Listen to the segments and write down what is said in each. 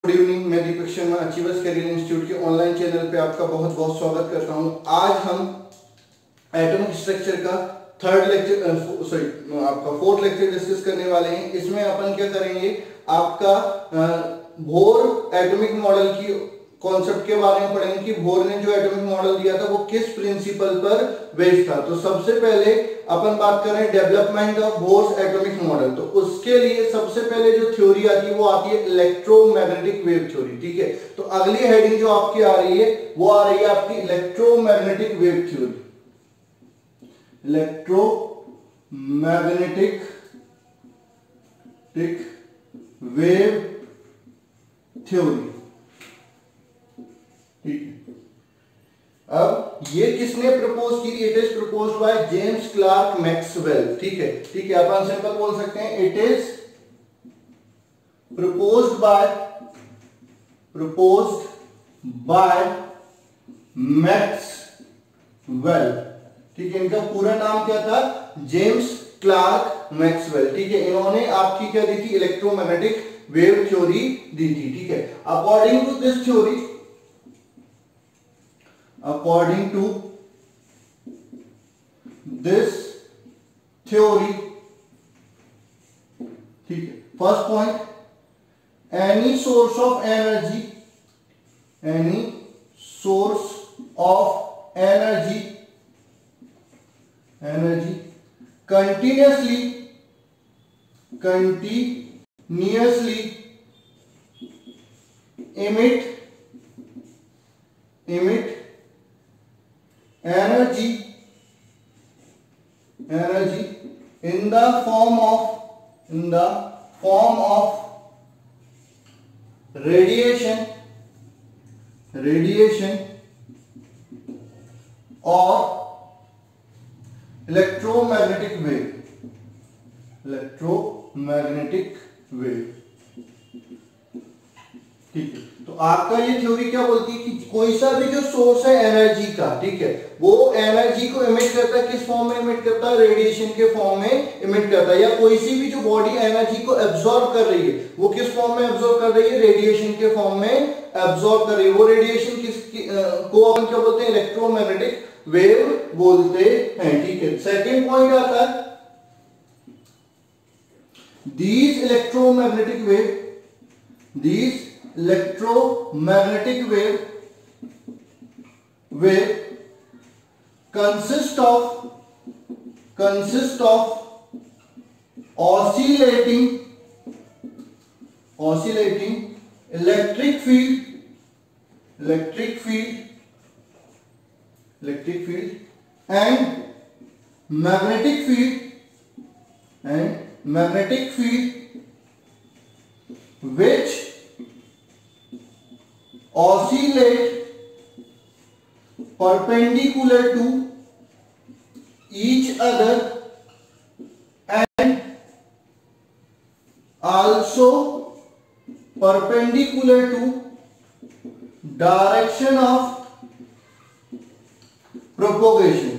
Good evening, मैं Deepak Sharma achievers career institute के online channel पे आपका बहुत बहुत स्वागत करता हूं। आज हम एटॉमिक स्ट्रक्चर का आपका फोर्थ लेक्चर डिस्कस करने वाले हैं। इसमें अपन क्या करेंगे, आपका बोर एटॉमिक मॉडल की कॉन्सेप्ट के बारे में पढ़ेंगे कि बोर ने जो एटॉमिक मॉडल दिया था वो किस प्रिंसिपल पर बेस्ड था। तो सबसे पहले अपन बात करें development of Bohr's atomic model, तो उसके लिए सबसे पहले जो थ्योरी आती है वो आती है इलेक्ट्रोमैग्नेटिक वेव थ्योरी। ठीक है, तो अगली हेडिंग जो आपकी आ रही है वो आ रही है आपकी electromagnetic wave theory. Electromagnetic wave theory. ठीक है, अब ये किसने प्रपोज की? It is proposed by James Clerk Maxwell. ठीक है, अपन सिंपल बोल सकते हैं it is proposed by Maxwell. ठीक है, इनका पूरा नाम क्या था? James Clerk Maxwell. ठीक है, इन्होंने आपकी क्या दी थी? इलेक्ट्रोमैग्नेटिक वेव थ्योरी दी थी। ठीक है, अकॉर्डिंग टू दिस थ्योरी, ठीक है, first point, any source of energy continuously emit energy in the form of radiation or electromagnetic wave। ठीक है, तो आपका ये थ्योरी क्या बोलती है कि कोई सा भी जो सोर्स है एनर्जी का, ठीक है, वो एनर्जी को इमिट करता है। किस फॉर्म में इमिट करता है? रेडिएशन के फॉर्म में इमिट करता है। या कोई सी भी जो बॉडी एनर्जी को एब्जॉर्ब कर रही है वो किस फॉर्म में एब्जॉर्ब कर रही है? रेडिएशन के फॉर्म में एब्जॉर्ब कर रही है। वो रेडिएशन को अपन क्या बोलते हैं? इलेक्ट्रोमैग्नेटिक वेव बोलते हैं। ठीक है, सेकेंड पॉइंट आता है, these electromagnetic wave consist of oscillating electric field and magnetic field which oscillate perpendicular to each other and also perpendicular to direction of propagation।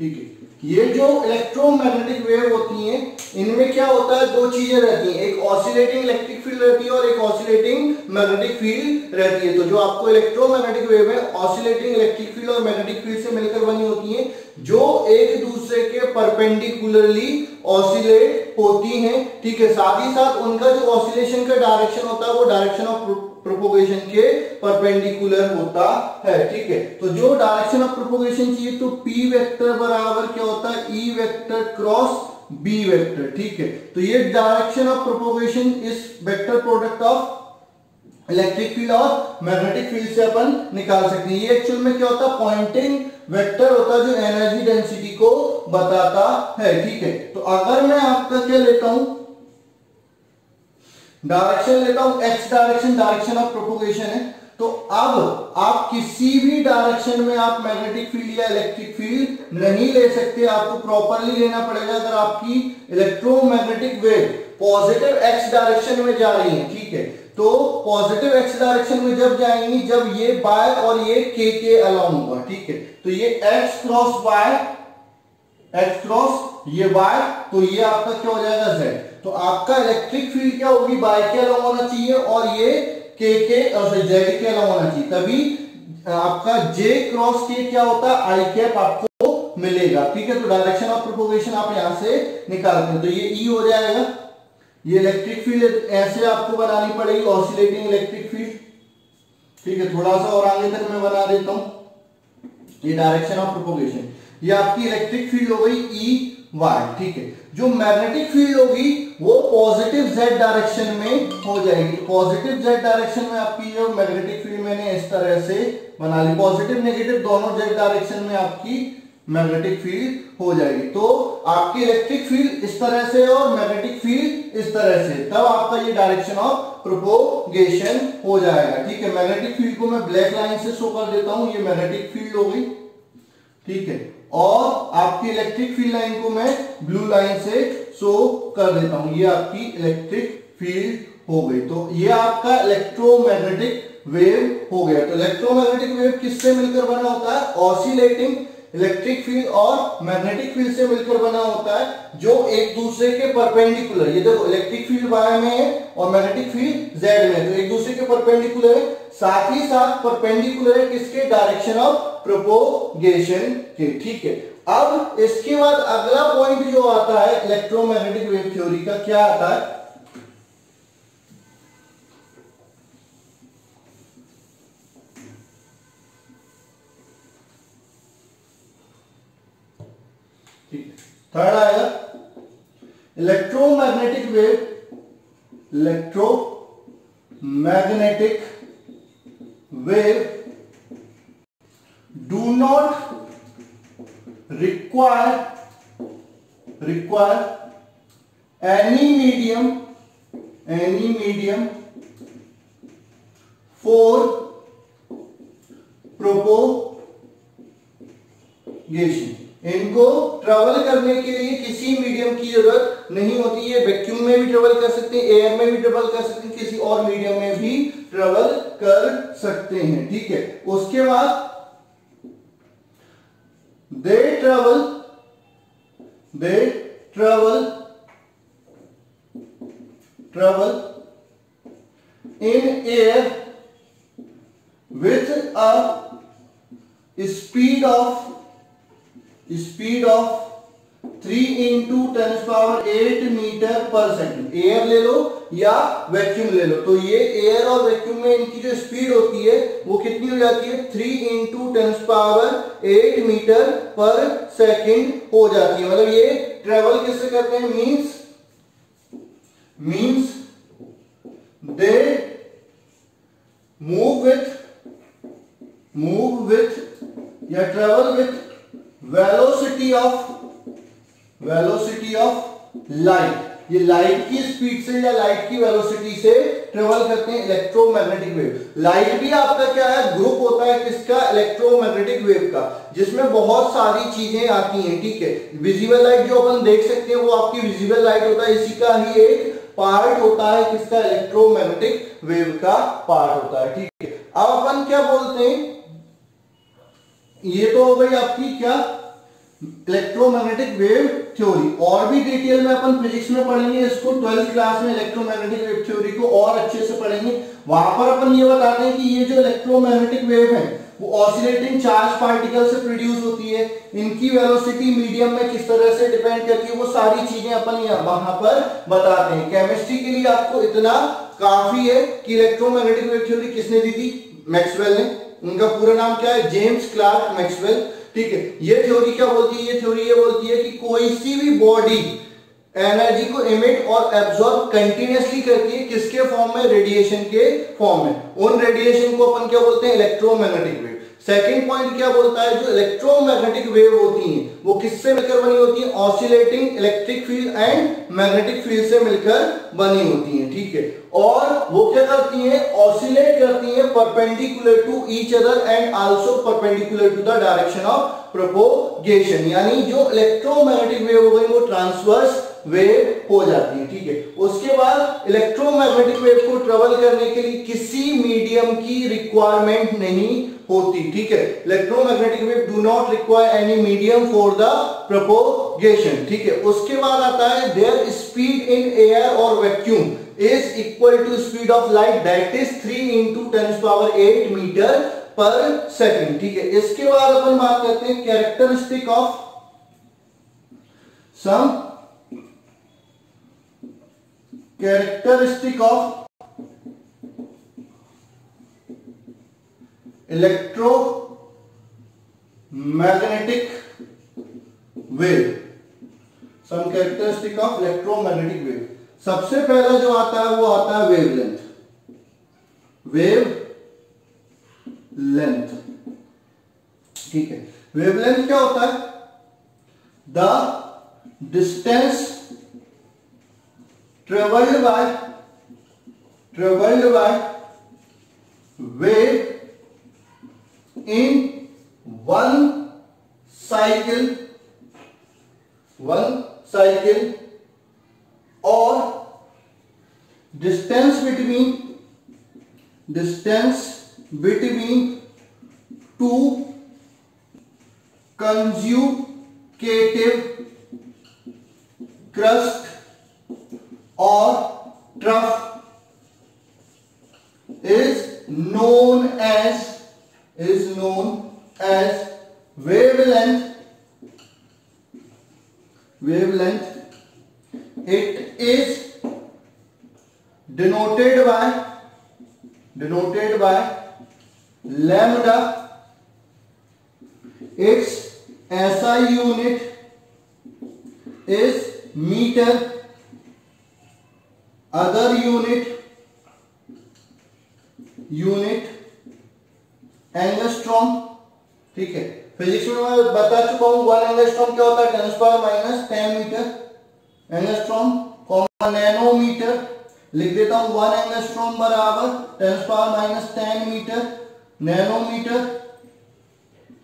ठीक है, ये जो इलेक्ट्रोमैग्नेटिक वेव होती हैं इनमें क्या होता है? दो चीजें रहती हैं, एक ऑसिलेटिंग इलेक्ट्रिक फील्ड रहती है और एक ऑसिलेटिंग मैग्नेटिक फील्ड रहती है। तो जो आपको इलेक्ट्रोमैग्नेटिक वेव है ऑसिलेटिंग इलेक्ट्रिक फील्ड और मैग्नेटिक फील्ड से मिलकर बनी होती हैं, जो एक दूसरे के परपेंडिकुलरली ऑसिलेट होती हैं। ठीक है, साथ ही साथ उनका जो ऑसिलेशन का डायरेक्शन होता है वो डायरेक्शन ऑफ प्रोपोगेशन के परपेंडिकुलर होता है। ठीक है, तो जो डायरेक्शन ऑफ प्रोपोगेशन चाहिए तो P वेक्टर बराबर क्या होता है? E vector cross B vector. ठीक है, तो ये डायरेक्शन ऑफ प्रोपोगेशन इस vector product of electric field और मैग्नेटिक फील्ड से अपन निकाल सकते हैं। ये एक्चुअल में क्या होता है? पॉइंटिंग वेक्टर होता है जो एनर्जी डेंसिटी को बताता है। ठीक है, तो अगर मैं आपका क्या लेता हूं? डायरेक्शन लेता हूं x डायरेक्शन ऑफ प्रोपोगेशन है। तो अब आप किसी भी डायरेक्शन में आप मैग्नेटिक फील्ड या इलेक्ट्रिक फील्ड नहीं ले सकते, आपको प्रॉपरली लेना पड़ेगा। अगर आपकी electromagnetic wave positive x direction में जा रही है, ठीक है, तो पॉजिटिव x डायरेक्शन में जब जाएंगी जब ये y और ये k के अलोंग होगा, ठीक है, तो ये x cross y, x cross ये y, तो ये आपका क्या हो जाएगा z। तो आपका इलेक्ट्रिक फील्ड क्या होगी, बाय के अलाउ होना चाहिए और ये के जेड के अलाउ होना चाहिए, तभी आपका जे क्रॉस के क्या होता है, आई कैप आपको मिलेगा। ठीक है, तो डायरेक्शन ऑफ प्रोपोगेशन आप यहां से निकालते हैं, तो ये ई हो जाएगा। ये इलेक्ट्रिक फील्ड ऐसे आपको बनानी पड़ेगी, ऑसिलेटिंग इलेक्ट्रिक फील्ड। ठीक है, थोड़ा सा और आगे तक मैं बना देता हूं। ये डायरेक्शन ऑफ प्रोपोगेशन, ये आपकी इलेक्ट्रिक फील्ड हो गई ई वाई। ठीक है, जो मैग्नेटिक फील्ड होगी वो पॉजिटिव जेड डायरेक्शन में हो जाएगी। पॉजिटिव जेड डायरेक्शन में आपकी जो मैग्नेटिक फील्ड मैंने इस तरह से बना ली, पॉजिटिव नेगेटिव दोनों जेड डायरेक्शन में आपकी मैग्नेटिक फील्ड हो जाएगी। तो आपकी इलेक्ट्रिक फील्ड इस तरह से और मैग्नेटिक फील्ड इस तरह से, तब आपका ये डायरेक्शन ऑफ प्रोपोगेशन हो जाएगा। ठीक है, मैग्नेटिक फील्ड को मैं ब्लैक लाइन से शो कर देता हूं, ये मैग्नेटिक फील्ड हो गई। ठीक है, और आपकी इलेक्ट्रिक फील्ड लाइन को मैं ब्लू लाइन से शो कर देता हूं, ये आपकी इलेक्ट्रिक फील्ड हो गई। तो ये आपका इलेक्ट्रोमैग्नेटिक वेव हो गया। तो इलेक्ट्रोमैग्नेटिक वेव किससे मिलकर बना होता है, ऑसिलेटिंग इलेक्ट्रिक फील्ड और मैग्नेटिक फील्ड से मिलकर बना होता है, जो एक दूसरे के परपेंडिकुलर, ये देखो इलेक्ट्रिक फील्ड वाई में है और मैग्नेटिक फील्ड जेड में है, तो एक दूसरे के परपेंडिकुलर है, साथ ही साथ परपेंडिकुलर है किसके, डायरेक्शन ऑफ प्रोपोगेशन के। ठीक है, अब इसके बाद अगला पॉइंट जो आता है इलेक्ट्रोमैग्नेटिक वेव थ्योरी का, क्या आता है, थर्ड आएगा electromagnetic wave. Electromagnetic wave do not require any medium for propagation। इनको ट्रेवल करने के लिए किसी मीडियम की जरूरत नहीं होती है, वैक्यूम में भी ट्रेवल कर सकते हैं, एयर में भी ट्रेवल कर सकते हैं, किसी और मीडियम में भी ट्रेवल कर सकते हैं। ठीक है, उसके बाद they travel in air with a speed of 3 into 10⁸ metre per second. Air ले लो या वैक्यूम ले लो, तो ये एयर और वैक्यूम में इनकी जो स्पीड होती है वो कितनी हो जाती है, 3 into 10⁸ मीटर पर सेकंड हो जाती है। मतलब ये ट्रेवल किससे करते हैं, मीन्स दे मूव विथ या travel with velocity of light. ये लाइट की स्पीड से या लाइट की वेलोसिटी से ट्रेवल करते हैं इलेक्ट्रोमैग्नेटिक वेव। लाइट भी आपका क्या है, ग्रुप होता है किसका, इलेक्ट्रोमैग्नेटिक वेव का, जिसमें बहुत सारी चीजें आती हैं। ठीक है, विजिबल लाइट जो अपन देख सकते हैं वो आपकी विजिबल लाइट होता है, इसी का ही एक पार्ट होता है किसका, इलेक्ट्रोमैग्नेटिक वेव का पार्ट होता है। ठीक है, अब अपन क्या बोलते हैं, ये तो हो गई आपकी क्या, इलेक्ट्रोमैग्नेटिक वेव थ्योरी। और भी डिटेल में अपन फिजिक्स में पढ़ेंगे इसको, 12th क्लास में इलेक्ट्रोमैग्नेटिक वेव थ्योरी को और अच्छे से पढ़ेंगे। वहां पर अपन ये बताते हैं कि ये जो इलेक्ट्रोमैग्नेटिक वेव है वो ऑसिलेटिंग चार्ज पार्टिकल से प्रोड्यूस होती है, इनकी वेलोसिटी मीडियम में किस तरह से डिपेंड करती है, वो सारी चीजें अपन वहां पर बताते हैं। केमिस्ट्री के लिए आपको इतना काफी है कि इलेक्ट्रोमैग्नेटिक वेव थ्योरी किसने दी थी, मैक्सवेल ने। उनका पूरा नाम क्या है, जेम्स क्लार्क मैक्सवेल। ठीक है, ये थ्योरी क्या बोलती है, ये थ्योरी ये बोलती है कि कोई सी भी बॉडी एनर्जी को इमिट और एब्जॉर्ब कंटिन्यूअसली करती है, किसके फॉर्म में, रेडिएशन के फॉर्म में। उन रेडिएशन को अपन क्या बोलते हैं, इलेक्ट्रोमैग्नेटिक वेव। सेकंड पॉइंट क्या बोलता है, जो इलेक्ट्रोमैग्नेटिक वेव होती हैं वो किससे मिलकर बनी होती है, oscillating electric field and magnetic field से मिलकर बनी होती हैं। ठीक है, और वो क्या करती हैं, ऑसिलेट करती हैं perpendicular to each other and also perpendicular to the direction of propagation. यानी जो इलेक्ट्रोमैग्नेटिक वेव हो गई वो ट्रांसवर्स वेव हो जाती है, ठीक है। उसके बाद इलेक्ट्रोमैग्नेटिक वेव को ट्रेवल करने के लिए किसी मीडियम की रिक्वायरमेंट नहीं होती, ठीक है। Electromagnetic wave do not require any medium for the propagation, ठीक है। उसके बाद आता है देयर स्पीड इन एयर और vacuum is equal to speed of light that is 3 × 10⁸ metre per second, ठीक है। इसके बाद अपन बात करते हैं characteristic of some characteristic of electromagnetic wave, some characteristic of electromagnetic wave. सबसे पहला जो आता है वो आता है वेवलेंथ, वेवलेंथ, ठीक है। वेवलेंथ क्या होता है? The distance travelled by wave in one cycle or distance between two consecutive crust or trough is known as wavelength. It is denoted by lambda. Its SI unit is meter. Other unit angstrom, ठीक है। Physics में मैं बता चुका हूं 1 angstrom क्या होता है? 10⁻10 मीटर। एंगस्ट्रॉम कॉमन नैनोमीटर, लिख देता हूं 1 एंगस्ट्रॉम बराबर 10⁻10 मीटर। नैनोमीटर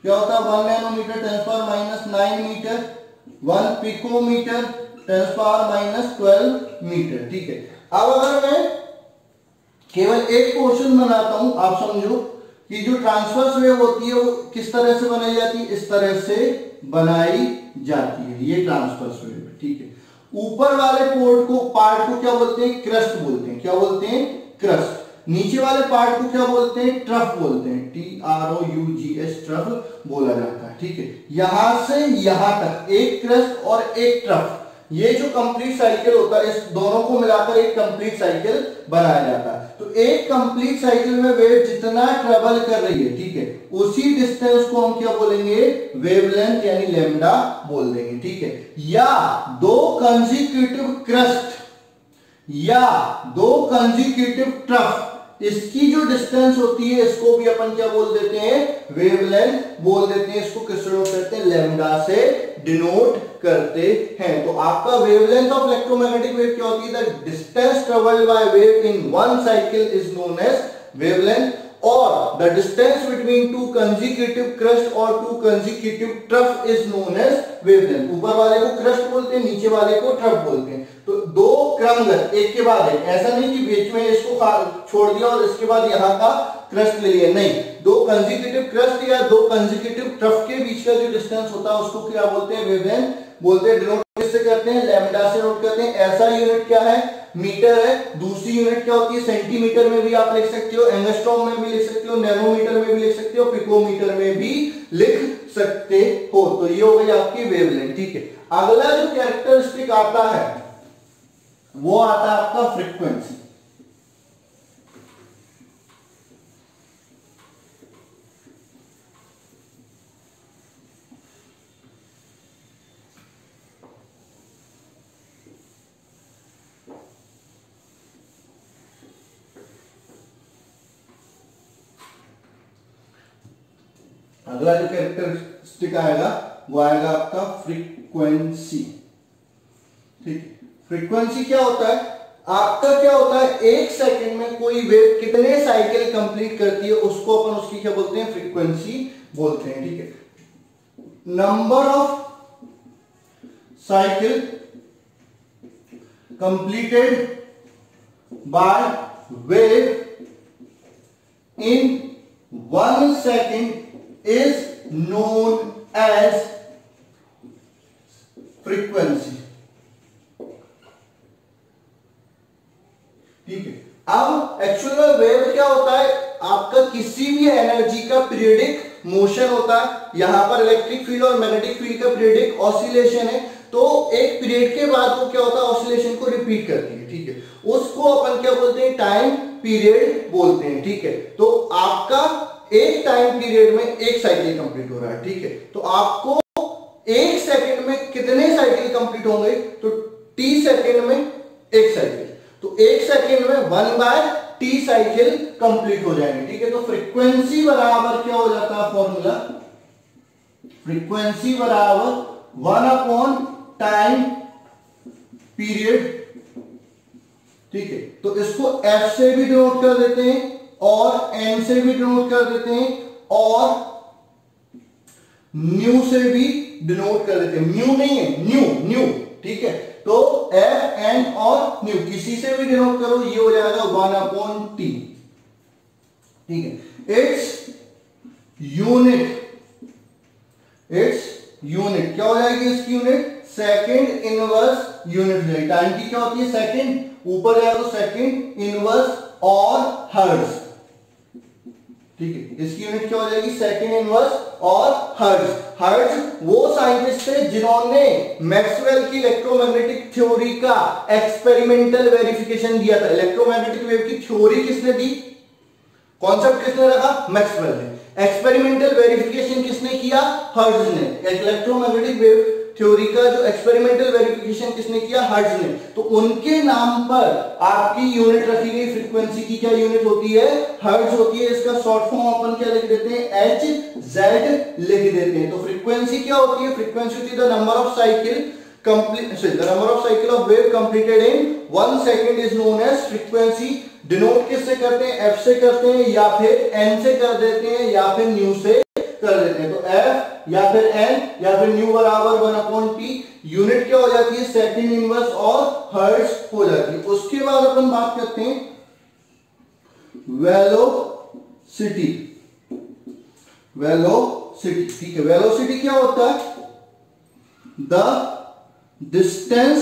क्या होता है? 1 नैनोमीटर 10⁻9 मीटर। 1 पिकोमीटर 10⁻12 मीटर, ठीक है। अब अगर मैं केवल एक पोर्शन बनाता हूं, आप समझो कि जो ट्रांसवर्स वेव होती है वो किस तरह से बनाई जाती है? इस तरह से बनाई जाती है, ये ट्रांसवर्स वेव है, ठीक है। ऊपर वाले पार्ट को क्या बोलते हैं? क्रस्ट बोलते हैं। क्या बोलते हैं? क्रस्ट। नीचे वाले पार्ट को क्या बोलते हैं? ट्रफ बोलते हैं। TROUGS, ट्रफ बोला जाता है, ठीक है। यहां से यहां तक एक क्रस्ट और एक ट्रफ, ये जो कंप्लीट साइकिल होता है, इस दोनों को मिलाकर एक कंप्लीट साइकिल बनाया जाता है। तो एक कंप्लीट साइकिल में वेव जितना ट्रेवल कर रही है, ठीक है, उसी डिस्टेंस को हम क्या बोलेंगे? वेवलेंथ यानी लैम्डा बोल देंगे, ठीक है। या दो कंसेक्यूटिव क्रस्ट या दो कंसेक्यूटिव ट्रफ, इसकी जो डिस्टेंस होती है इसको भी अपन क्या बोल देते हैं? वेवलेंथ बोल देते हैं। इसको किससे डिनोट करते हैं? लैम्डा से डिनोट करते हैं। तो आपका वेवलेंथ ऑफ इलेक्ट्रोमैग्नेटिक वेव क्या होती है? The distance travelled by wave in one cycle is known as wavelength, और the distance between two consecutive crest और two consecutive trough is known as wavelength. ऊपर वाले को क्रस्ट बोलते हैं, नीचे वाले को ट्रफ बोलते हैं। तो दो क्रमगत एक के बाद एक, ऐसा नहीं कि बीच में इसको छोड़ दिया और इसके बाद यहाँ का क्रस्ट ले लिया, नहीं। दो कंसेक्यूटिव क्रस्ट या दो कंसेक्यूटिव ट्रफ के बीच का जो डिस्टेंस होता है उसको क्या बोलते हैं? वेवलेंथ बोलते हैं। डिनोट किससे करते हैं? लैम्डा से नोट करते हैं। ऐसा यूनिट क्या है? मीटर है। दूसरी यूनिट क्या होती है? सेंटीमीटर में भी आप लिख सकते हो, एंगस्ट्रॉम में भी लिख सकते हो, नैनोमीटर में भी लिख सकते हो, पिकोमीटर में भी लिख सकते हो। तो ये हो गई आपकी वेवलेंथ, ठीक है। अगला जो कैरेक्टरिस्टिक आता है वो आता है आपका फ्रीक्वेंसी। अगला जो कैरेक्टरिस्टिक आएगा वो आएगा आपका फ्रीक्वेंसी, ठीक है। फ्रीक्वेंसी क्या होता है? आपका क्या होता है? एक सेकंड में कोई वेव कितने साइकिल कंप्लीट करती है उसको अपन उसकी क्या बोलते हैं? फ्रीक्वेंसी बोलते हैं, ठीक है। Number of cycle completed by wave in 1 second is known as frequency. ठीक है, अब एक्चुअल में वेव क्या होता है, आपका किसी भी एनर्जी का पीरियडिक मोशन होता है। यहां पर इलेक्ट्रिक फील्ड और मैग्नेटिक फील्ड का पीरियडिक ऑसिलेशन है, तो एक पीरियड के बाद वो क्या होता है, ऑसिलेशन को रिपीट करती है। ठीक है, उसको अपन क्या बोलते हैं, टाइम पीरियड बोलते हैं। ठीक है, तो आपका एक टाइम पीरियड में एक साइकिल कंप्लीट हो रहा है। ठीक है, तो आपको एक सेकंड में कितने साइकिल कंप्लीट होंगे, तो टी सेकंड में एक साइकिल, तो एक सेकंड में 1/t साइकिल कंप्लीट हो जाएंगे। ठीक है, तो फ्रीक्वेंसी बराबर क्या हो जाता है फॉर्मूला, फ्रीक्वेंसी बराबर 1 टाइम पीरियड। ठीक है, तो इसको f से भी डिनोट कर देते हैं और n से भी डिनोट कर देते हैं और न्यू से भी डिनोट कर देते हैं। म्यू नहीं है, न्यू। ठीक है, तो f n और न्यू किसी से भी डिनोट करो, ये हो जाएगा 1/t। ठीक है, इट्स यूनिट क्या हो जाएगी, इसकी यूनिट सेकंड इनवर्स यूनिट हो जाएगी। टाइम की क्या होती है, सेकंड, ऊपर जाएगा तो सेकंड इनवर्स और हर्ट्ज। ठीक है, इसकी यूनिट क्या हो जाएगी, सेकंड इनवर्स और हर्ट्ज वो साइंटिस्ट थे जिन्होंने मैक्सवेल की इलेक्ट्रोमैग्नेटिक थ्योरी का एक्सपेरिमेंटल वेरिफिकेशन दिया था। इलेक्ट्रोमैग्नेटिक वेव की थ्योरी किसने दी, कॉन्सेप्ट किसने रखा, मैक्सवेल ने। एक्सपेरिमेंटल वेरिफिकेशन किसने किया, हर्ट्ज ने। इलेक्ट्रोमैग्नेटिक वेव थ्योरी का जो एक्सपेरिमेंटल वेरिफिकेशन किसने किया, हर्ट्ज ने। तो उनके नाम पर आपकी यूनिट रखी गई, फ्रीक्वेंसी की क्या यूनिट होती है, हर्ट्ज होती है। इसका शॉर्ट फॉर्म अपन क्या लिख देते हैं, HZ लिख देते हैं। तो फ्रीक्वेंसी क्या होती है, फ्रीक्वेंसी होती है the number of cycle of wave completed in 1 second is known as frequency। Denote किससे करते हैं, f से करते हैं या फिर n से कर देते हैं या फिर न्यू से कर देते हैं। तो f या फिर n या फिर न्यू बराबर 1/t। यूनिट क्या हो जाती है, सेकंड इनवर्स और हर्ट्ज हो जाती है। उसके बाद अपन बात करते हैं वेलोसिटी। ठीक है, वेलोसिटी क्या होता है, the distance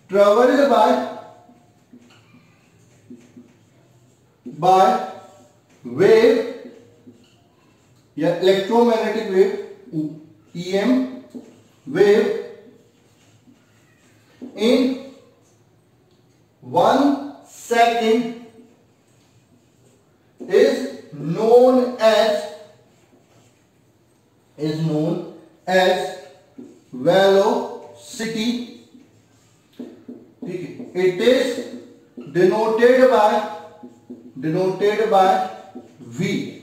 travelled by wave या electromagnetic wave EM wave in 1 second is known as velocity। ठीक है, it is denoted by v।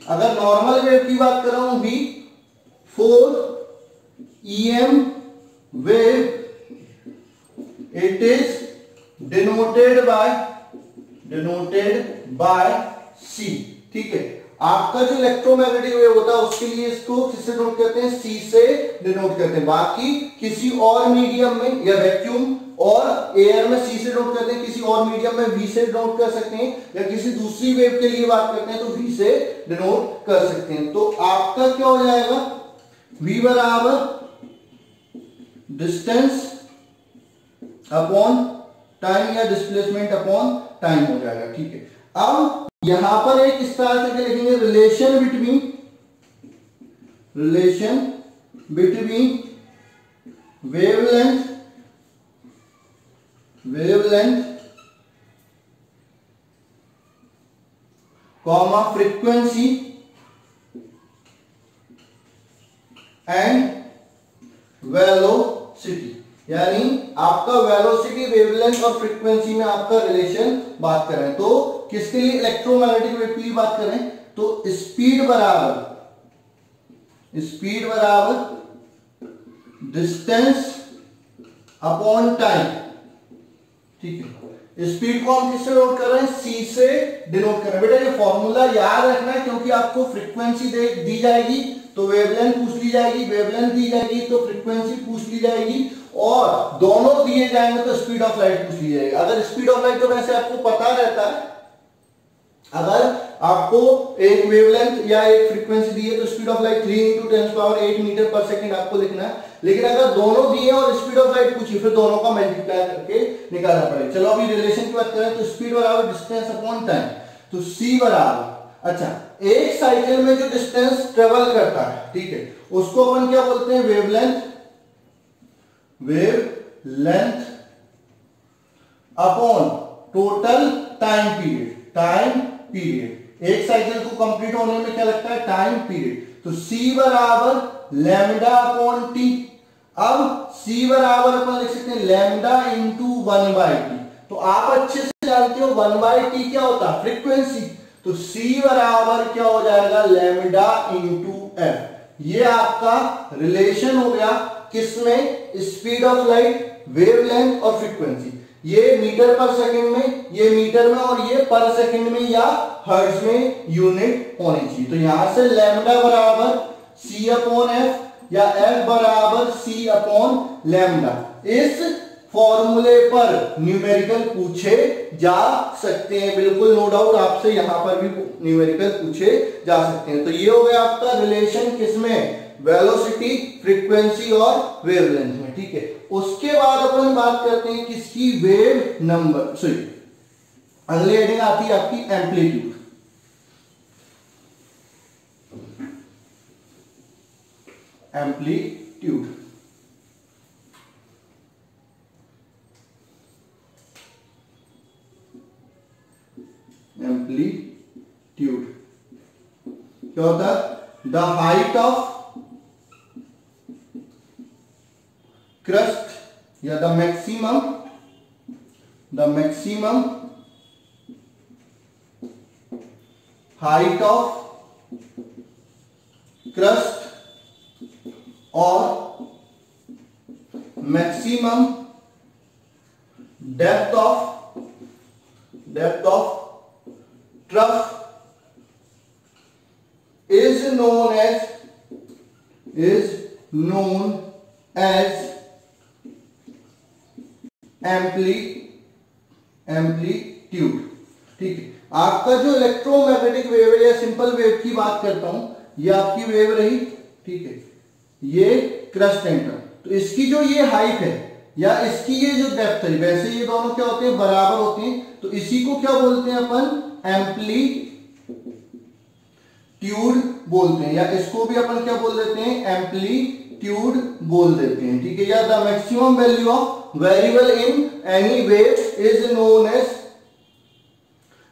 अगर नॉर्मल वेव की बात कर रहा हूं v, for EM wave it is denoted by c। ठीक है, आपका जो इलेक्ट्रोमैग्नेटिक वेव होता है उसके लिए इसको किससे डिनोट करते हैं, c से डिनोट करते हैं। बाकी किसी और मीडियम में या वैक्यूम और एयर में c से डिनोट करते हैं, किसी और मीडियम में v से डिनोट कर सकते हैं, या किसी दूसरी वेव के लिए बात करते हैं तो v से डिनोट कर सकते हैं। तो आपका क्या हो जाएगा, v बराबर डिस्टेंस अपॉन टाइम या डिस्प्लेसमेंट अपॉन टाइम हो जाएगा। ठीक है, अब यहां पर एक इस तरह से लिखेंगे, relation between wavelength comma frequency and velocity. यानी आपका वेलोसिटी, वेवलेंथ और फ्रीक्वेंसी में आपका रिलेशन बात कर रहे हैं। तो किसके लिए, इलेक्ट्रोमैग्नेटिक वेव के लिए बात कर रहे हैं, तो स्पीड बराबर डिस्टेंस अपॉन टाइम। ठीक है, स्पीड को हम किससे डिनोट कर रहे हैं, c से डिनोट कर रहे हैं। बेटा ये फॉर्मूला याद रखना है, क्योंकि आपको फ्रीक्वेंसी दी जाएगी तो वेवलेंथ पूछ ली जाएगी, वेवलेंथ दी जाएगी तो फ्रीक्वेंसी पूछ ली जाएगी, और दोनों दिए जाएंगे तो स्पीड ऑफ लाइट पूछ ली जाएगी। अगर स्पीड ऑफ लाइट तो वैसे आपको पता रहता है, अगर आपको एक वेवलेंथ या एक फ्रीक्वेंसी दी है तो speed of light 3 × 10⁸ metre per second आपको लिखना है। लेकिन अगर दोनों दिए और स्पीड ऑफ लाइट पूछी फिर दोनों का मल्टीप्लाई करके निकालना पड़ेगा। चलो अभी रिलेशन की बात करें तो स्पीड बराबर डिस्टेंस अपॉन टाइम, तो सी बराबर, अच्छा एक साइकिल में जो डिस्टेंस ट्रेवल करता है, ठीक है, उसको अपन क्या बोलते हैं, wavelength, wavelength upon total time period, time period. एक साइकिल को कंप्लीट होने में क्या लगता है, टाइम पीरियड। तो C बराबर लैम्डा अपॉन टी। अब C बराबर अपन लिख सकते हैं लैम्डा इंटू 1/t। तो आप अच्छे से जानते हो 1/t क्या होता है, फ्रीक्वेंसी। तो C बराबर क्या हो जाएगा, लैम्डा इंटू f। ये आपका रिलेशन हो गया किसमें, स्पीड ऑफ लाइट, वेवलेंथ और फ्रीक्वेंसी। ये मीटर पर सेकंड में, ये मीटर में, और ये पर सेकंड में या हर्ट्ज में यूनिट होनी चाहिए। तो यहां से लैम्डा बराबर C अपॉन f या f बराबर C अपॉन लैम्डा, इस फॉर्मूले पर न्यूमेरिकल पूछे जा सकते हैं। बिल्कुल नो डाउट आपसे यहां पर भी न्यूमेरिकल पूछे जा सकते हैं। तो ये हो गया आपका रिलेशन किसमें, वेलोसिटी, फ्रीक्वेंसी और वेवलेंथ में, ठीक है। उसके बाद अपन बात करते हैं किसकी, वेव नंबर, सॉरी अगली हेडिंग आती है आपकी एम्पलीट्यूड। एम्पलीट्यूड, एम्पलीट्यूड क्या होता है, द हाइट ऑफ क्रस्ट या the maximum height of crest और maximum depth of trough is known as amplitude, ठीक है। आपका जो इलेक्ट्रोमैग्नेटिक वेव है या सिंपल वेव की बात करता हूं, ये आपकी वेव रही, ठीक है, ये क्रस्ट एंटर, तो इसकी जो ये हाइट है या इसकी ये जो डेप्थ है, वैसे ये दोनों क्या होते हैं, बराबर होते हैं। तो इसी को क्या बोलते हैं अपन, एम्पलीट्यूड बोलते हैं, या इसको भी अपन क्या बोल देते हैं, एम्पलीट्यूड बोल देते हैं, ठीक है। या the maximum value of variable in any wave is known as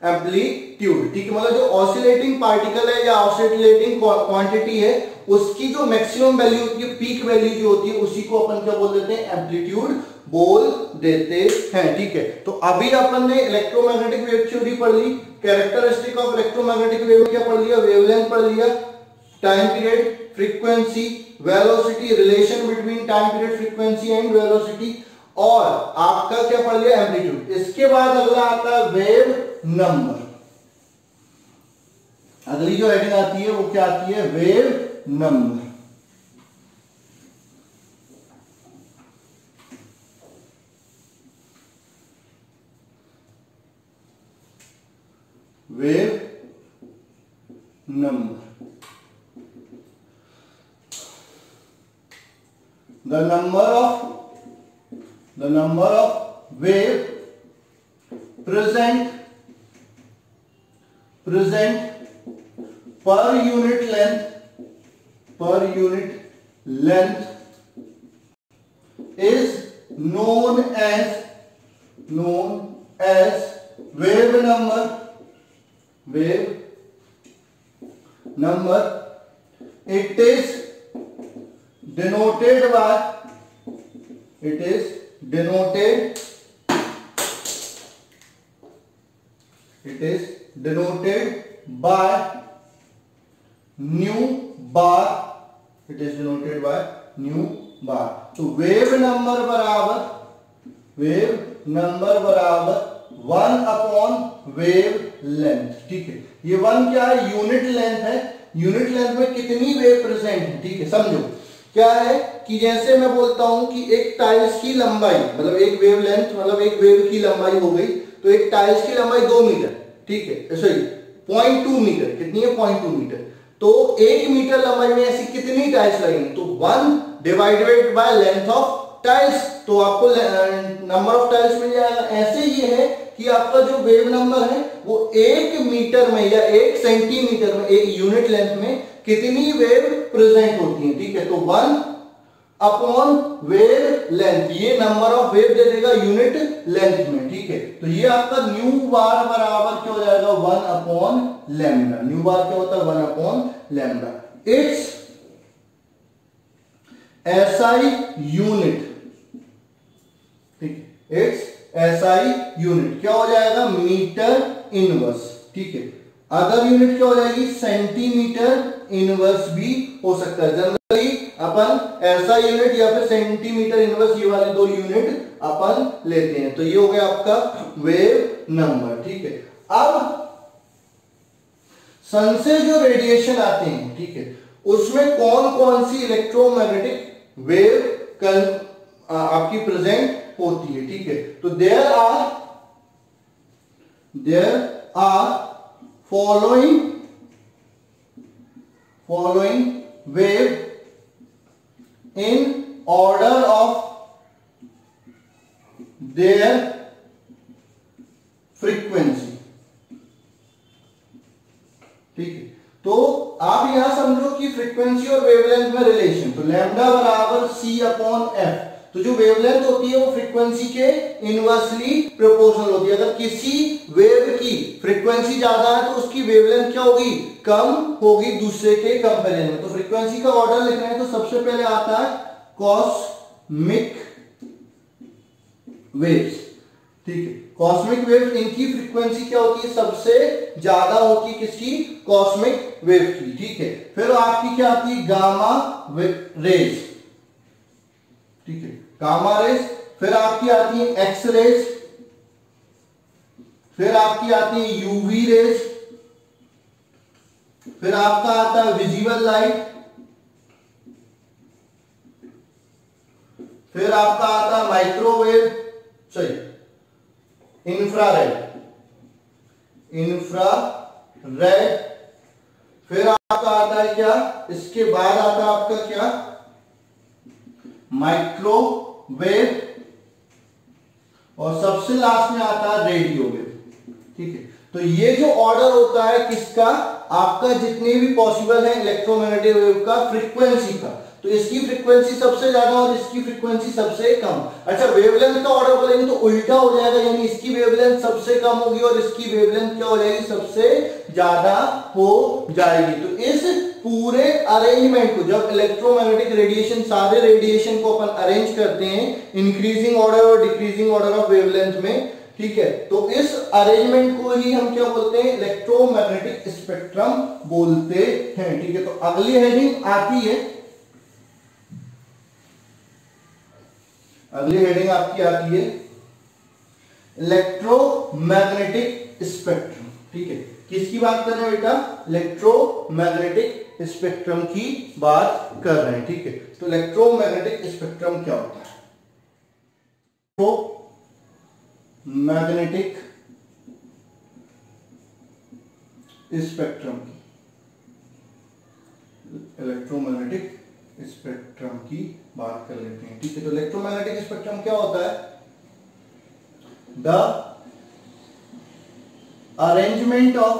amplitude, ठीक है। मतलब जो ऑसिलेटिंग पार्टिकल है या ऑसिलेटिंग क्वांटिटी है, उसकी जो मैक्सिमम वैल्यू होती है, पीक वैल्यू जो होती है, उसी को अपन क्या बोल देते हैं, एम्पलीट्यूड बोल देते हैं, ठीक है। तो अभी अपन ने इलेक्ट्रोमैग्नेटिक वेव थ्योरी पढ़ ली, कैरेक्टरिस्टिक ऑफ इलेक्ट्रोमैग्नेटिक वेव क्या पढ़ लिया, वेवलेंथ पढ़ लिया, time period, frequency, velocity, relation between time period, frequency and velocity, और आपका क्या पढ़ लिया, एम्पलीट्यूड। इसके बाद अगला आता है वेव नंबर। अगली जो हेडिंग आती है वो क्या आती है, wave number. Wave number, the number of wave present per unit length is known as wave number. It is denoted by nu bar. तो वेव नंबर बराबर 1 अपॉन वेव लेंथ, ठीक है। ये 1 क्या है, यूनिट लेंथ है। यूनिट लेंथ में कितनी वेव प्रेजेंट है, ठीक है, समझो। क्या है कि जैसे मैं बोलता हूं कि एक टाइल्स की लंबाई मतलब एक वेव लेंथ मतलब एक वेव की लंबाई हो गई, तो एक टाइल्स की लंबाई 2 मीटर, ठीक है, सॉरी 0.2 मीटर, कितनी है 0.2 मीटर। तो 1 मीटर लंबाई में ऐसी कितनी टाइल्स लगेंगी, तो 1 divided by length of tiles, तो आपको नंबर ऑफ टाइल्स मिल जाएगा। ऐसे ये है कि आपका जो वेव नंबर है वो 1 मीटर में या 1 सेंटीमीटर में, एक यूनिट लेंथ में कितनी वेव प्रेजेंट होती है, ठीक है। तो 1 अपॉन वेव लेंथ, ये नंबर ऑफ वेव दे देगा यूनिट लेंथ में, ठीक है। तो ये आपका न्यू बार बराबर क्या हो जाएगा 1 अपॉन लैम्डा। न्यू बार क्या होता है 1 upon lambda. It's SI unit, ठीक है, इट्स एसआई यूनिट क्या हो जाएगा मीटर इनवर्स, ठीक है। अदर यूनिट क्या हो जाएगी सेंटीमीटर इनवर्स भी हो सकता है। जनरली अपन ऐसा यूनिट या फिर सेंटीमीटर इनवर्स, ये वाले दो यूनिट अपन लेते हैं। तो ये हो गया आपका वेव नंबर, ठीक है। अब सन से जो रेडिएशन आते हैं, ठीक है, उसमें कौन कौन सी इलेक्ट्रोमैग्नेटिक वेव आपकी प्रेजेंट होती है, ठीक है। तो there are following wave in order of their frequency, ठीक है। तो आप यहां समझो कि फ्रीक्वेंसी और वेवलेंथ में रिलेशन, तो लैम्डा बराबर c अपॉन एफ। तो जो वेवलेंथ होती है वो फ्रीक्वेंसी के इनवर्सली प्रोपोर्शनल होती है। अगर किसी वेव की फ्रीक्वेंसी ज्यादा है तो उसकी वेवलेंथ क्या होगी, कम होगी दूसरे के कंपैरिजन में। तो फ्रीक्वेंसी का ऑर्डर लिख रहे हैं तो सबसे पहले आता है कॉस्मिक वेव्स, ठीक है। कॉस्मिक वेव इनकी फ्रीक्वेंसी क्या होती है, सबसे ज्यादा होती है किसकी, कॉस्मिक वेव की, ठीक है। फिर आपकी क्या आती है गामा रेज, ठीक है, गामा रेज। फिर आपकी आती है एक्स रेज, फिर आपकी आती है यूवी रेज, फिर आपका आता है विजिबल लाइट, फिर आपका आता है माइक्रोवेव, सॉरी इंफ्रारेड, फिर आपका आता है क्या, इसके बाद आता है आपका क्या माइक्रोवेव, और सबसे लास्ट में आता है रेडियो वेव, ठीक है। तो ये जो ऑर्डर होता है किसका, आपका जितने भी पॉसिबल है इलेक्ट्रोमैग्नेटिक वेव का फ्रीक्वेंसी का, तो इसकी फ्रीक्वेंसी सबसे ज्यादा और इसकी फ्रीक्वेंसी सबसे कम। अच्छा वेवलेंथ का ऑर्डर बोलेंगे तो उल्टा हो जाएगा, यानी इसकी वेवलेंथ सबसे कम होगी और इसकी वेवलेंथ क्या हो जाएगी, सबसे ज्यादा हो जाएगी। तो इस पूरे अरेंजमेंट को जब इलेक्ट्रोमैग्नेटिक रेडिएशन, सारे रेडिएशन को अपन अरेंज करते हैं इंक्रीजिंग ऑर्डर और डिक्रीजिंग ऑर्डर ऑफ वेवलेंथ में, ठीक है, तो इस अरेंजमेंट को ही हम क्या बोलते हैं, इलेक्ट्रोमैग्नेटिक स्पेक्ट्रम बोलते हैं, ठीक है। तो अगली हेडिंग आती है, अगली हेडिंग आपकी आती है इलेक्ट्रोमैग्नेटिक स्पेक्ट्रम, ठीक है। किसकी बात कर रहे हैं बेटा, इलेक्ट्रोमैग्नेटिक स्पेक्ट्रम की बात कर रहे हैं, ठीक है। तो इलेक्ट्रोमैग्नेटिक स्पेक्ट्रम क्या होता है, तो मैग्नेटिक स्पेक्ट्रम की, इलेक्ट्रोमैग्नेटिक स्पेक्ट्रम की बात कर लेते हैं, ठीक है। तो इलेक्ट्रोमैग्नेटिक स्पेक्ट्रम क्या होता है, the arrangement of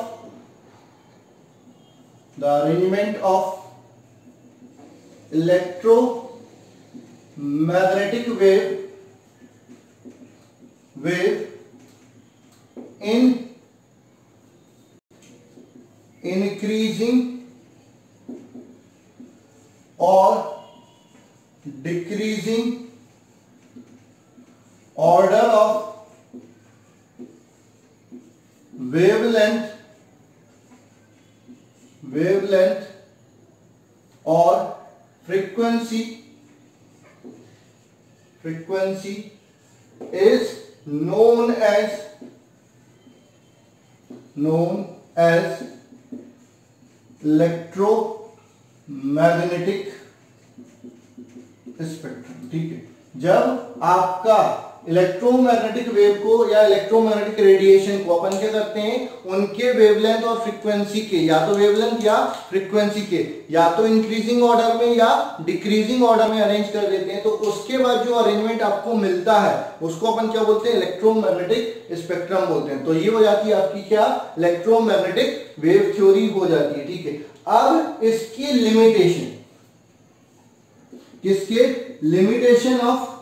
electromagnetic wave in increasing or decreasing order of wavelength or frequency is known as electromagnetic spectrum. ठीक है, जब आपका इलेक्ट्रोमैग्नेटिक वेव को या इलेक्ट्रोमैग्नेटिक रेडिएशन को अपन क्या करते हैं, उनके वेवलेंथ और फ्रीक्वेंसी के, या तो वेवलेंथ या फ्रीक्वेंसी के, या तो इंक्रीजिंग ऑर्डर में या डिक्रीजिंग ऑर्डर में अरेंज कर देते हैं। तो उसके बाद जो अरेंजमेंट आपको मिलता है उसको अपन क्या बोलते हैं, इलेक्ट्रोमैग्नेटिक स्पेक्ट्रम बोलते हैं। तो ये हो जाती है आपकी क्या, इलेक्ट्रोमैग्नेटिक वेव थ्योरी हो जाती है। ठीक है, अब इसकी लिमिटेशन, किसके limitation of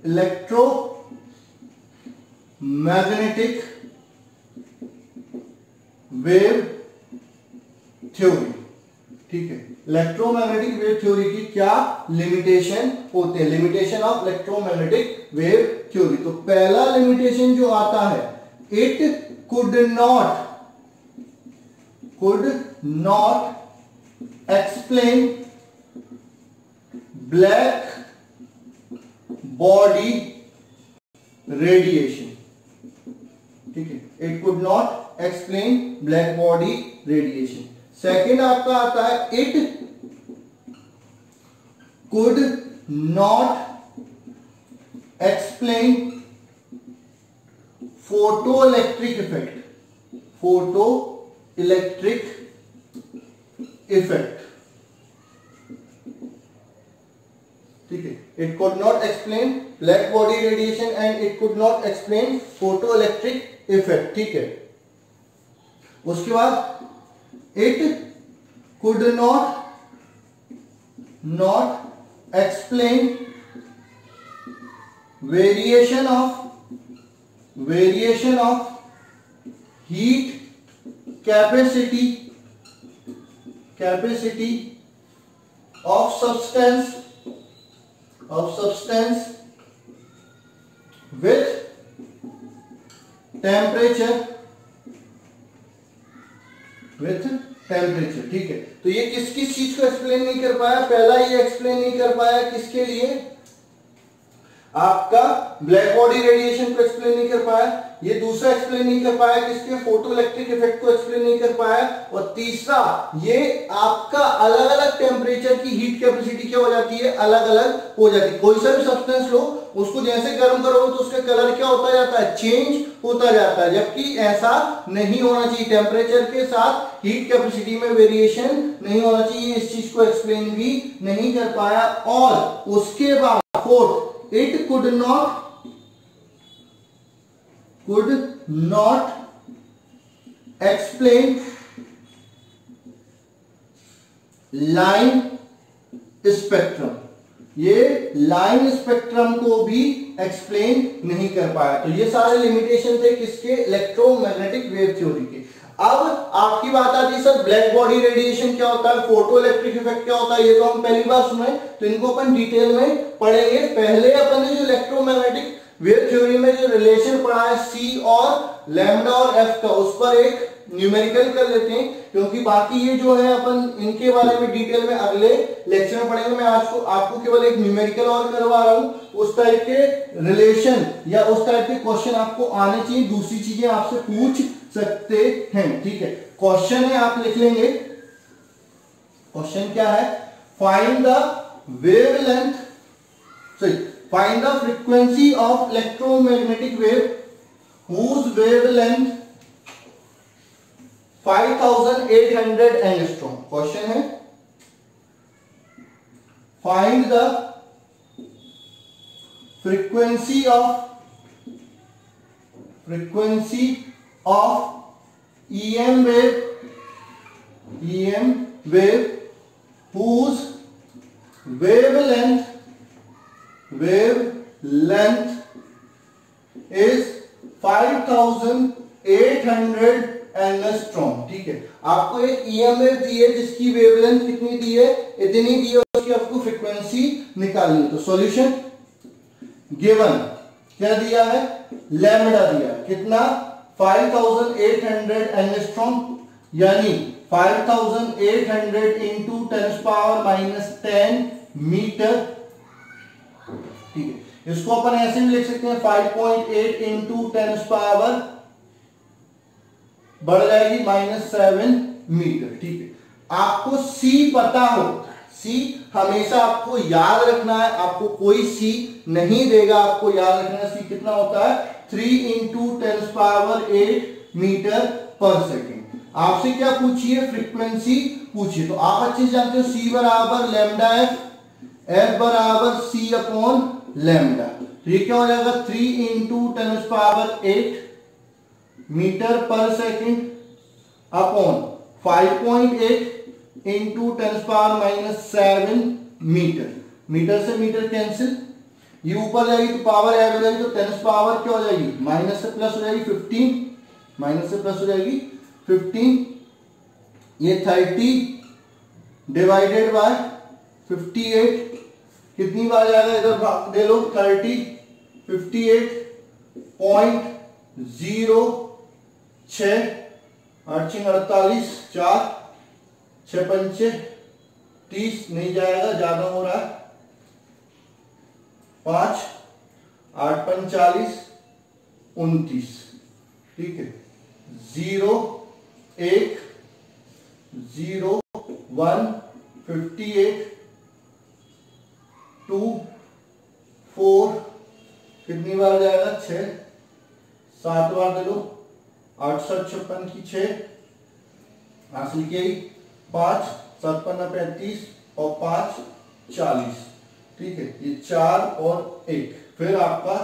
electromagnetic wave theory. ठीक है, इलेक्ट्रोमैग्नेटिक वेव थ्योरी की क्या लिमिटेशन होते हैं, limitation of electromagnetic wave theory. तो पहला लिमिटेशन जो आता है, it could not explain black body radiation. ठीक है, it could not explain black body radiation. Second आपका आता है, it could not explain photo electric effect, photo electric effect. ठीक है, it could not explain black body radiation and it could not explain photo electric effect. ठीक है, उसके बाद it could not explain variation of heat capacity of substance with temperature। ठीक है, तो ये किस चीज को एक्सप्लेन नहीं कर पाया, पहला ये एक्सप्लेन नहीं कर पाया किसके लिए, आपका ब्लैक बॉडी रेडिएशन को एक्सप्लेन नहीं कर पाया। ये दूसरा एक्सप्लेन नहीं कर पाया किसके, फोटो इलेक्ट्रिक इफेक्ट को एक्सप्लेन नहीं कर पाया। और तीसरा, ये आपका अलग अलग टेम्परेचर की हीट कैपेसिटी क्या हो जाती है, अलग अलग हो जाती है। कोई सा भी सब्सटेंस लो, उसको जैसे गर्म करोगे तो उसका कलर क्या होता जाता है, चेंज होता जाता है, जबकि ऐसा नहीं होना चाहिए। टेम्परेचर के साथ हीट कैपेसिटी में वेरिएशन नहीं होना चाहिए, इस चीज को एक्सप्लेन भी नहीं कर पाया। और उसके बाद fourth, it could not explain line spectrum. ये लाइन स्पेक्ट्रम को भी एक्सप्लेन नहीं कर पाया। तो ये सारे लिमिटेशन थे किसके, इलेक्ट्रोमैग्नेटिक वेव थ्योरी के। अब आपकी बात आती है सर ब्लैक बॉडी रेडिएशन क्या होता है, फोटो इलेक्ट्रिक इफेक्ट क्या होता है, ये तो हम पहली बार सुने, तो इनको अपन डिटेल में पढ़ेंगे। पहले अपन ने जो इलेक्ट्रोमैग्नेटिक वेव थ्योरी में जो रिलेशन पढ़ा है सी और लैम्डा और एफ का, उस पर एक न्यूमेरिकल कर लेते हैं, क्योंकि बाकी ये जो है अपन इनके बारे में डिटेल में अगले लेक्चर में पढ़ेंगे। मैं आज को आपको केवल एक न्यूमेरिकल और करवा रहा हूं, उस टाइप के रिलेशन या उस टाइप के क्वेश्चन आपको आने चाहिए, दूसरी चीजें आपसे पूछ सकते हैं। ठीक है, क्वेश्चन है, आप लिख लेंगे। क्वेश्चन क्या है, find the wavelength, sorry, find the frequency of electromagnetic wave whose wavelength 5800 angstrom. Question है, find the frequency of EM wave whose wavelength is 5800 angstrom. ठीक है, आपको एक EM वेव दी है जिसकी वेवलेंथ कितनी दी है, इतनी दी है, उसकी आपको फ्रीक्वेंसी निकालनी है। तो सॉल्यूशन गिवन क्या दिया है, लैम्डा दिया है, कितना 5800 एंगस्ट्रॉम, यानी 5800 इंटू 10⁻⁻10 मीटर। ठीक है, इसको अपन ऐसे भी लिख सकते हैं 5.8 इंटू 10⁻, बढ़ जाएगी -7 मीटर। ठीक है, आपको C पता हो, सी हमेशा आपको याद रखना है, आपको कोई सी नहीं देगा, आपको याद रखना है सी कितना होता है 3 × 10⁸ मीटर पर सेकेंड। आपसे क्या पूछिए, फ्रीक्वेंसी पूछिए, तो आप अच्छे से जानते हो सी बराबर लैम्डा एफ, एफ बराबर सी अपॉन लैम्डा। तो ये क्या हो जाएगा 3 × 10⁸ मीटर पर सेकेंड अपॉन 5.8 × 10⁻⁷ मीटर। मीटर से मीटर कैंसिल, ये ऊपर जाएगी तो पावर ऐड हो जाएगी, तो 10 पावर क्या हो जाएगी माइनस से प्लस हो जाएगी 15, माइनस से प्लस हो जाएगी 15, ये 30 डिवाइडेड बाय 58, कितनी बार जाएगा इधर भाग दे लो 30, 58.06, 8 × 48, 4 6 पंचे 30, नहीं जाएगा ज्यादा हो रहा है, 5 8 45 29, ठीक है, 0 1 0 1 58 2 4, कितनी बार जाएगा 6, 7 बार दे लो, 8 7 56 की 6 हासिल किया, 5 7 5 35 और 5 40, ठीक है, ये 4 और 1, फिर आपका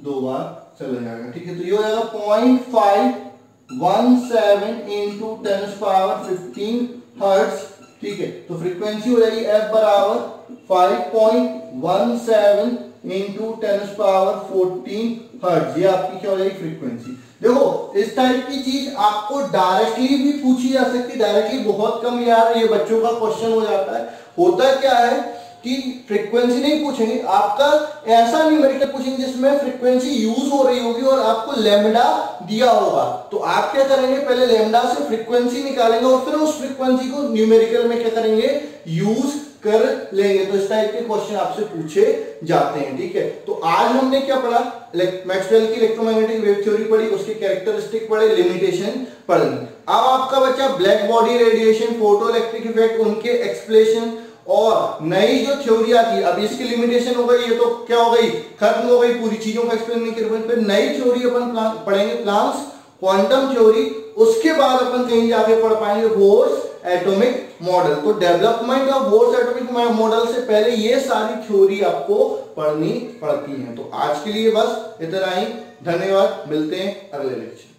2 बार चला जाएगा, ठीक है। तो ये हो जाएगा 0.517 × 10⁻15 हर्ट्ज, ठीक है। तो फ्रीक्वेंसी हो जाएगी एफ बराबर 5.17 × 10⁻14 हर्ट्ज, ये आपकी क्या हो जाएगी फ्रीक्वेंसी। देखो इस टाइप की चीज आपको डायरेक्टली भी पूछी जा सकती है, डायरेक्टली बहुत कम यार ये बच्चों का क्वेश्चन हो जाता है। होता क्या है कि फ्रीक्वेंसी नहीं पूछेंगे, आपका ऐसा न्यूमेरिकल पूछेंगे जिसमें फ्रीक्वेंसी यूज हो रही होगी और आपको लैम्डा दिया होगा, तो आप क्या करेंगे पहले लैम्डा से फ्रीक्वेंसी निकालेंगे और फिर उस फ्रीक्वेंसी को न्यूमेरिकल में क्या करेंगे यूज कर लेंगे। तो इस टाइप के क्वेश्चन आपसे पूछे जाते हैं, ठीक है। तो आज हमने क्या पढ़ा, मैक्सवेल की इलेक्ट्रोमैग्नेटिक वेव थ्योरी पढ़ी, उसके कैरेक्टरिस्टिक पढ़े, लिमिटेशन पढ़ी। अब आपका बच्चा black body radiation, photo electric effect, उनके एक्सप्लेनेशन और नई जो थ्योरी थी, अब इसकी लिमिटेशन हो गई, ये तो क्या हो गई खत्म हो गई, पूरी चीजों का एक्सप्लेन नहीं कर पाए, फिर नई थ्योरी अपन पढ़ेंगे प्लांक्स क्वांटम थ्योरी, उसके बाद अपन कहीं जाके पढ़ पाएंगे बोर्स एटॉमिक मॉडल। तो development of Bohr's atomic model से पहले ये सारी थ्योरी आपको पढ़नी पड़ती है। तो आज के लिए बस इतना ही, धन्यवाद, मिलते हैं अगले लेक्चर।